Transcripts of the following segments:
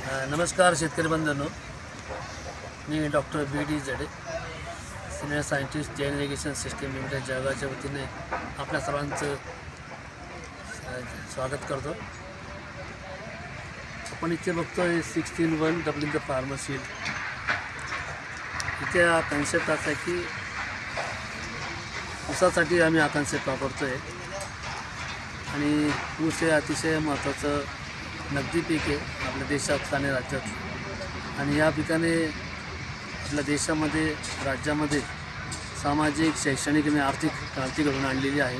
नमस्कार शेतकरी बंधूंनो, मी डॉक्टर बी डी जडे, senior scientist Jain irrigation system limited जळगावच्या वतीने आपल्या सर्वांचं स्वागत करतो। आपण इथे बघतोय 16-1 डबलिंग द फार्मर सीड। इथे हा कन्सेप्ट असा आहे की ऊसासाठी आम्ही हा कन्सेप्ट वापरतोय आणि ऊस हे अतिशय महत्त्वाचं नगदी पीक आहे आपल्या देशात आणि राज्यात। आणि या पिकाने आपल्या देशामध्ये राज्यामध्ये सामाजिक शैक्षणिक आणि आर्थिक क्रांती घडवून आणलेली आहे।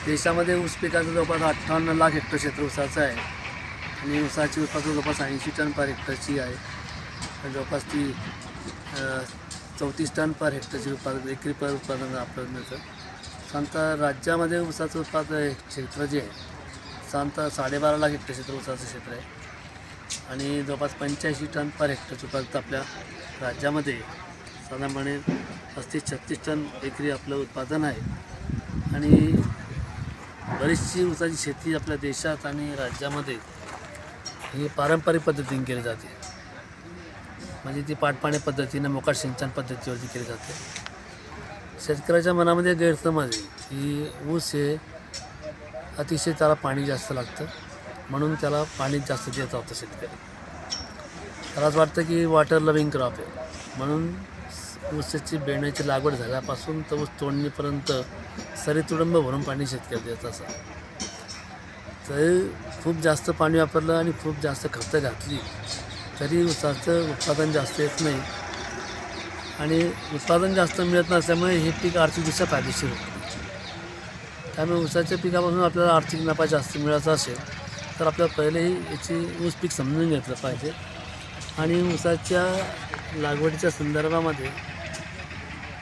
देशामध्ये ऊस पिकाचं जवळपास 58 लाख हेक्टर क्षेत्र ऊसाचं आहे आणि ऊसाची उत्पादन जवळपास 80 टन पर हेक्टरची आहे। जवळपास ती 34 टन पर हेक्टरची एकरी उत्पादन आपल्याला मिळतं। साधारणतः राज्यामध्ये ऊसाचं उत्पादन क्षेत्र जे आहे साधारणतः 12.5 लाख हेक्टर क्षेत्र ऊसाचं क्षेत्र आहे आणि जवळपास 85 टन पर हेक्टरचं उत्पादन आपल्या राज्यामध्ये साधारणपणे 35-36 टन एकरी आपलं उत्पादन आहे। आणि बरीचशी ऊसाची शेती आपल्या देशात आणि राज्यामध्ये ही पारंपरिक पद्धतीने केली जाते, म्हणजे ती पाटपाणी पद्धतीने मोकाट सिंचन पद्धतीवरती केली जाते। शेतकऱ्याच्या मनामध्ये गैरसमज आहे की ऊस हे अतिशय त्याला पाणी जास्त लागतं, म्हणून त्याला पाणी जास्त देत होतं शेतकरी। त्यालाच वाटतं की वॉटर लविंग क्रॉप आहे, म्हणून ऊसाची बेण्याची लागवड झाल्यापासून तर ऊस तोडणीपर्यंत सरीतुडंब भरून पाणी शेतकरी देत असं। तर खूप जास्त पाणी वापरलं आणि खूप जास्त खतं घातली तरी ऊसाचं उत्पादन जास्त येत नाही आणि उत्पादन जास्त मिळत नसल्यामुळे हे पीक आर्थिकदृष्ट्या फायदेशीर होतं। त्यामुळे ऊसाच्या पिकापासून आपल्याला आर्थिक नफा जास्त मिळायचा असेल तर आपल्याला पहिलेही याची ऊस पीक समजून घेतलं पाहिजे आणि ऊसाच्या लागवडीच्या संदर्भामध्ये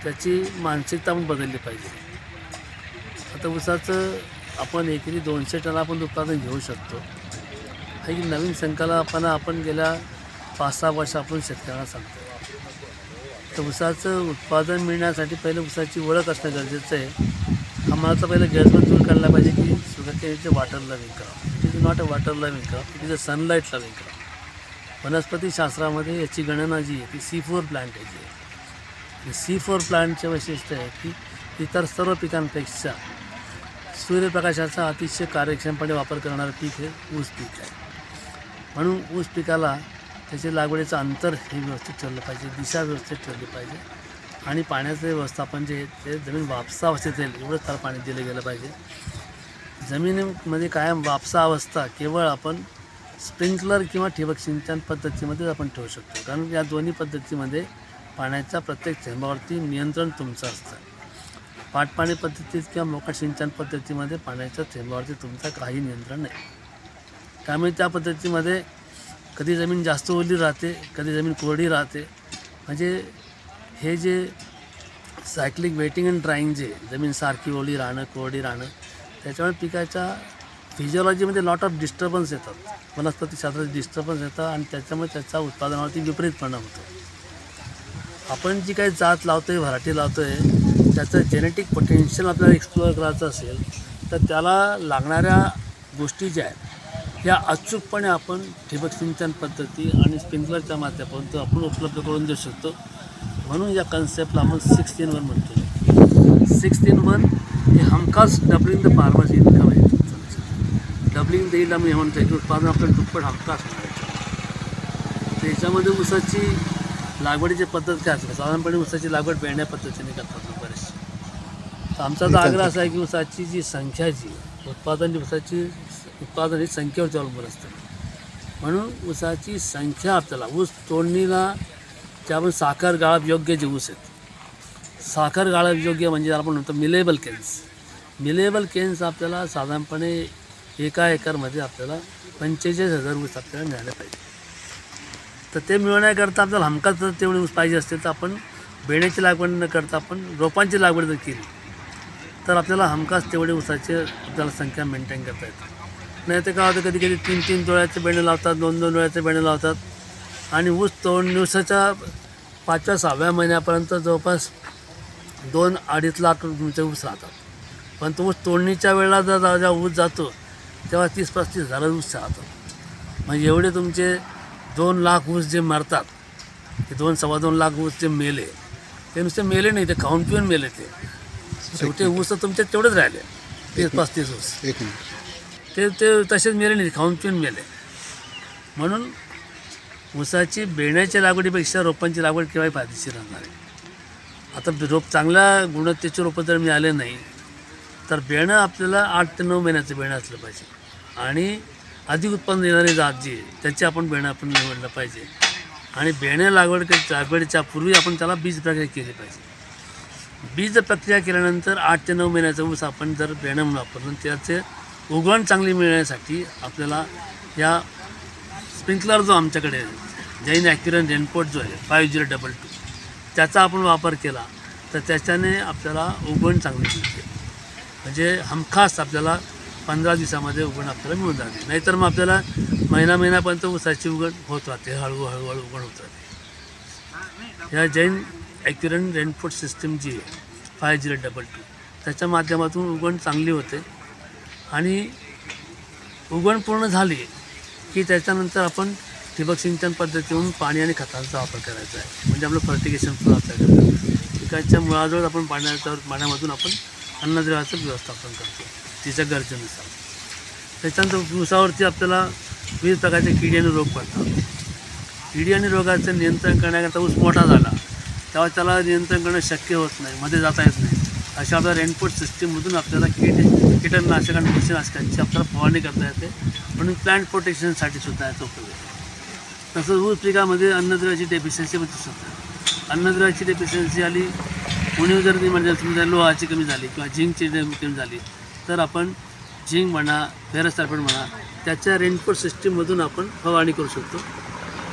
त्याची मानसिकता पण बदलली पाहिजे। आता ऊसाचं आपण एकरी 200 टन आपण उत्पादन घेऊ शकतो, ही नवीन संकल्पना आपण गेल्या 5-6 वर्ष आपण शेतकऱ्यांना सांगतो। तर ऊसाचं उत्पादन मिळण्यासाठी पहिले ऊसाची ओळख असणं गरजेचं आहे। आम्हाला तर पहिलं गैरसमज दूर काढला पाहिजे की सुगत is water loving crop, it is not a water loving crop, it is a sunlight loving crop. वनस्पतीशास्त्रामध्ये याची गणना जी आहे ती C4 प्लांट आहे। C4 प्लांटचे वैशिष्ट्य आहे की इतर सर्व पिकांपेक्षा सूर्यप्रकाशाचा अतिशय कार्यक्षमपणे वापर करणारं पीक हे ऊस पीक आहे। म्हणून ऊस पिकाला त्याच्या लागवडीचं अंतर हे व्यवस्थित ठेवलं पाहिजे, दिशा व्यवस्थित ठेवली पाहिजे आणि पाण्याचं व्यवस्थापन जे ते जमीन वापसा अवस्थेत येईल एवढंच त्याला पाणी दिलं गेलं पाहिजे। जमिनीमध्ये कायम वापसा अवस्था केवळ आपण स्प्रिंकलर किंवा ठिबक सिंचन पद्धतीमध्येच आपण ठेवू शकतो, कारण या दोन्ही पद्धतीमध्ये पाण्याच्या प्रत्येक थेंबावरती नियंत्रण तुमचं असतं। पाटपाणी पद्धतीत किंवा मोकाट सिंचन पद्धतीमध्ये पाण्याच्या थेंबावरती तुमचं काही नियंत्रण नाही। त्यामुळे त्या पद्धतीमध्ये कधी जमीन जास्त ओली राहते, कधी जमीन कोरडी राहते। म्हणजे हे जे सायक्लिक वेटिंग अँड ड्राईंग जे जमीन सारखी ओली राहणं कोरडी राहणं त्याच्यामुळे पिकाच्या फिजिओलॉजीमध्ये लॉट ऑफ डिस्टर्बन्स येतात, वनस्पतीशास्त्राचे डिस्टर्बन्स येतात आणि त्याच्यामुळे त्याचा उत्पादनावरती विपरीत परिणाम होतो। आपण जी काही जात लावतो आहे, व्हरायटी लावतो आहे, त्याचं जेनेटिक पोटेन्शियल आपल्याला एक्सप्लोअर करायचं असेल तर त्याला लागणाऱ्या गोष्टी ज्या आहेत ह्या अचूकपणे आपण ठिबक सिंचन पद्धती आणि स्प्रिंकलरच्या माध्यमातून आपण उपलब्ध करून देऊ शकतो। म्हणून या कन्सेप्टला आपण 16-1 म्हणतो। 16-1 हे हमखास डबलिंग द फार्मर्स इन्कम आहे। डबलिंग देईल आम्ही म्हणतो की उत्पादन आपल्याला दुप्पट हमखास होणार। त्याच्यामध्ये ऊसाची लागवडीची पद्धत काय असते, साधारणपणे ऊसाची लागवड बेण्या पद्धतीने करतात बरेचसे। तर आमचा तर आग्रह असा आहे की ऊसाची जी संख्या जी ऊसाची उत्पादन ही संख्येवरती अवलंबून असतं। म्हणून ऊसाची संख्या आपल्याला ऊस तोडणीला त्यामुळे साखर गाळप योग्य जे ऊस आहेत, साखर गाळप योग्य म्हणजे आपण म्हणतो मिलेबल केन्स आपल्याला साधारणपणे एका एकरमध्ये आपल्याला 45,000 ऊस आपल्याला मिळाले पाहिजे। तर ते मिळवण्याकरता आपल्याला हमखास जर तेवढे ऊस पाहिजे असतील तर आपण बेण्याची लागवड न करता आपण रोपांची लागवड जर केली तर आपल्याला हमखास तेवढे ऊसाचे आपल्याला संख्या मेंटेन करता येते। नाही तर काय होतं, कधी कधी 3-3 तोळ्याचे बेणे लावतात, 2-2 तोळ्याचे बेणे लावतात आणि ऊस ऊसाच्या 5व्या-6व्या महिन्यापर्यंत जवळपास 2-2.5 लाख रुपये ऊस राहतात। पण तो ऊस तोडणीच्या वेळेला जेव्हा ऊस जातो तेव्हा 30-35 हजार ऊस राहतात। म्हणजे एवढे तुमचे 2 लाख ऊस जे मरतात, ते 2-2.25 लाख ऊस जे मेले, ते नुसते मेले नाही, ते खाऊन पिऊन मेले. ते शेवटी ऊस तर तुमचे तेवढेच राहिले, 30-35 ऊस. ते तसेच मेले नाही, खाऊन पिऊन मेले. म्हणून ऊसाची बेण्याच्या लागवडीपेक्षा रोपांची लागवड केव्हाही फायदेशीर राहणार आहे. आता रोप चांगल्या गुणवत्तेचे रोपं जर मिळाले नाही तर बेणं आपल्याला 8 ते 9 महिन्याचं बेणं असलं पाहिजे. आणि अधिक उत्पन्न देणारी जात जी आहे त्याची आपण बेणं आपण निवडलं पाहिजे. आणि बेण्या लागवडीच्या पूर्वी आपण त्याला बीज प्रक्रिया केली पाहिजे. बीज प्रक्रिया केल्यानंतर 8 ते 9 महिन्याचा ऊस आपण जर बेणं म्हणून वापरलं, त्याचे उगवण चांगली मिळण्यासाठी आपल्याला या स्प्रिंकलर जो आमच्याकडे आहे, जैन ॲक्युरन रेनपोर्ट जो आहे 5022, त्याचा आपण वापर केला तर त्याच्याने आपल्याला उगवण चांगली मिळते. म्हणजे हमखास आपल्याला 15 दिवसामध्ये उगवण आपल्याला मिळून जाते. नाहीतर मग आपल्याला महिन्यापर्यंत ऊसाची उगवण होत राहते, हळूहळू उगवण होत राहते. ह्या जैन ॲक्युरन रेनपोर्ट सिस्टीम जी आहे 5022, त्याच्या माध्यमातून उगवण चांगली होते. आणि उगवण पूर्ण झाली की त्याच्यानंतर आपण ठिबक सिंचन पद्धतीतून पाणी आणि खतांचा वापर करायचा आहे. म्हणजे आपलं फर्टिगेशन पण आपल्याकडे पिकाच्या मुळाजवळ आपण पाण्यामधून आपण अन्नद्रव्याचं व्यवस्थापन करतो तिच्या गरजेनुसार. त्याच्यानंतर ऊसावरती आपल्याला विविध प्रकारचे किडी आणि रोग पडतात. किडी आणि रोगाचं नियंत्रण करण्याकरता ऊस मोठा झाला तेव्हा त्याला नियंत्रण करणं शक्य होत नाही, मध्ये जाता येत नाही. अशा आपल्या रेनपोर्ट सिस्टीममधून आपल्याला कीटकनाशक आणि बुरशीनाशकांची आपल्याला फवारणी करता येते. म्हणून प्लांट प्रोटेक्शनसाठी सुद्धा याचा उपयोग आहे. तसंच ऊस पिकामध्ये अन्नद्रव्याची डेफिशियन्सी पण दिसत नाही. अन्नद्रव्याची डेफिशियन्सी आली, उणीव जर म्हणजे समजा लोहाची कमी झाली किंवा झिंकची कमी झाली तर आपण झिंक म्हणा, फेरस सल्फेट म्हणा, त्याच्या रेनपोर्ट सिस्टीममधून आपण फवारणी करू शकतो.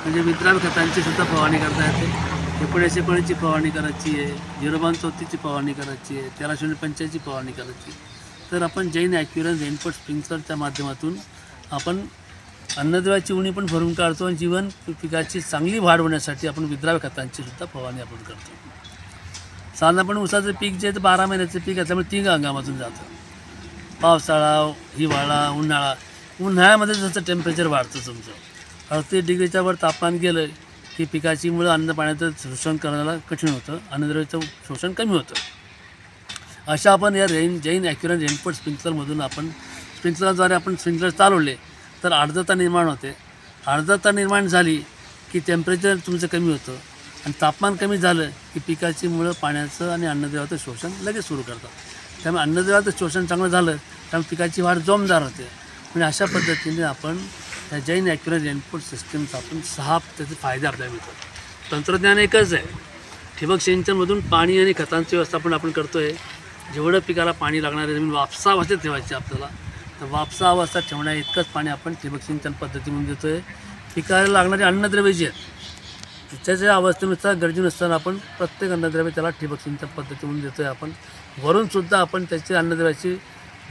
म्हणजे विद्राव्य खतांची सुद्धा फवारणी करता येते. 1919ची फवारणी करायची आहे, 032ची फवारणी करायची आहे, 1305ची फवारणी करायची. तर आपण जैन ॲक्युरन रेनपोर्ट स्प्रिंकलरच्या माध्यमातून आपण अन्नद्रव्याची उणी पण भरून काढतो आणि जीवन पिकाची चांगली वाढ होण्यासाठी आपण विद्राव्य खतांची सुद्धा फवारणी आपण करतो. साधारणपणे ऊसाचं पीक जे आहे ते 12 महिन्याचं पीक असल्यामुळे 3 हंगामातून जातं. पावसाळा, हिवाळा, उन्हाळा. उन्हाळ्यामध्ये जसं टेम्परेचर वाढतं तुमचं 38 डिग्रीच्या वर तापमान गेलं की पिकाची मुळं अन्न पाण्याचं शोषण करायला कठीण होतं, अन्नद्रव्याचं शोषण कमी होतं. अशा आपण या जैन ॲक्युरन रेनपोर्ट स्प्रिंकलरमधून आपण स्प्रिंकलरद्वारे आपण स्प्रिंकलर चालवले तर आर्द्रता निर्माण होते. आर्द्रता निर्माण झाली की टेम्परेचर तुमचं कमी होतं आणि तापमान कमी झालं की पिकाची मुळं पाण्याचं आणि अन्नद्रव्याचं शोषण लगेच सुरू करतात. त्यामुळे अन्नद्रव्याचं शोषण चांगलं झालं त्यामुळे पिकाची वाढ जोमदार होते. म्हणजे अशा पद्धतीने आपण या जैन ॲक्युरन रेनपोर्ट सिस्टीमचा आपण 6 त्याचे फायदे आपल्याला मिळतात. तंत्रज्ञान एकच आहे. ठिबक सिंचनमधून पाणी आणि खतांचं व्यवस्थापन आपण करतो आहे. जेवढं पिकाला पाणी लागणार आहे जमीन वापसा अवस्थेत ठेवायची आपल्याला, तर वापसा अवस्था ठेवण्या इतकंच पाणी आपण ठिबक सिंचन पद्धतीमधून देतो आहे. पिकाला लागणारे अन्नद्रव्य जे आहेत त्याच्या अवस्थेनुसार गरजेनुसार आपण प्रत्येक अन्नद्रव्य त्याला ठिबक सिंचन पद्धतीमधून देतो आहे. आपण वरूनसुद्धा आपण त्याची अन्नद्रव्याची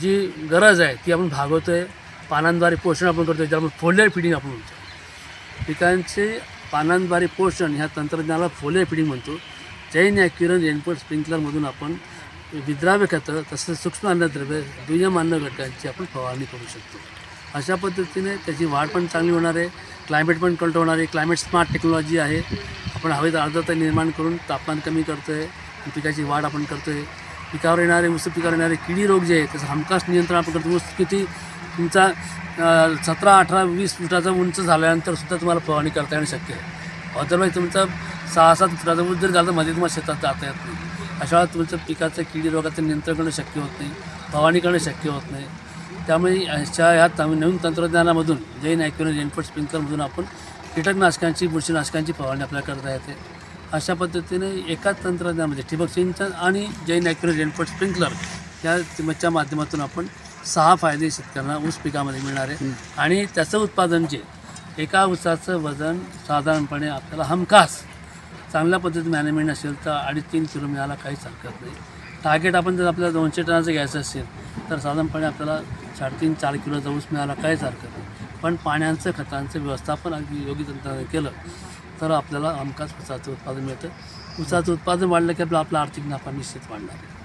जी गरज आहे ती आपण भागवतो आहे. पानांद्वारे पोषण आपण करतो आहे, ज्याला आपण फोलियर फिडिंग आपण म्हणतो. पिकांचे पानांद्वारे पोषण ह्या तंत्रज्ञानाला फोलियर फिडिंग म्हणतो. जैन ॲक्युरन रेनपोर्ट स्प्रिंकलरमधून आपण विद्राव्य खतं तसंच सूक्ष्म अन्नद्रव्य, दुय्यम अन्न घटकांची आपण फवारणी करू शकतो. अशा पद्धतीने त्याची वाढ पण चांगली होणार आहे, क्लायमेट पण कंट्रोल होणार आहे. क्लायमेट स्मार्ट टेक्नॉलॉजी आहे. आपण हवेत आर्द्रता निर्माण करून तापमान कमी करतो आहे, पिकाची वाढ आपण करतो आहे. पिकावर येणारे ऊस पिकावर येणारे किडी रोग जे आहे त्याचं हमखास नियंत्रण आपण करतो. ऊस किती तुमचा 17, 18, 20 फुटाचा उंच झाल्यानंतर सुद्धा तुम्हाला फवारणी करता येणं शक्य आहे. अदरवाईज तुमचा 6-7 फुटाचा उंच जर झालं मध्ये तुम्हाला शेतात जाता येत नाही. अशा वेळा तुमचं पिकाचं किडी रोगाचं नियंत्रण करणं शक्य होत नाही, फवारणी करणं शक्य होत नाही. त्यामुळे ह्या नवीन तंत्रज्ञानामधून जैन ॲक्युरन रेनपोर्ट स्प्रिंकलरमधून आपण कीटकनाशकांची, बुरशीनाशकांची फवारणी आपल्याला करता येते. अशा पद्धतीने एकाच तंत्रज्ञानामध्ये ठिबक सिंचन आणि जैन ॲक्युरन रेनपोर्ट स्प्रिंकलर या माध्यमातून आपण 6 फायदे शेतकऱ्यांना ऊस पिकामध्ये मिळणार आहे. आणि त्याचं उत्पादन जे एका ऊसाचं वजन साधारणपणे आपल्याला हमखास चांगल्या पद्धतीने मॅनेजमेंट असेल तर 2.5-3 किलो मिळायला काहीच हरकत नाही. टार्गेट आपण जर आपल्याला 200 टनाचं घ्यायचं असेल तर साधारणपणे आपल्याला 3.5-4 किलोचा ऊस मिळायला काहीच हरकत नाही. पण पाण्याचं खतांचं व्यवस्थापन अगदी योग्य तंत्राने केलं तर आपल्याला हमखास ऊसाचं उत्पादन मिळतं. ऊसाचं उत्पादन वाढलं की आपला आर्थिक नफा निश्चित वाढणार आहे.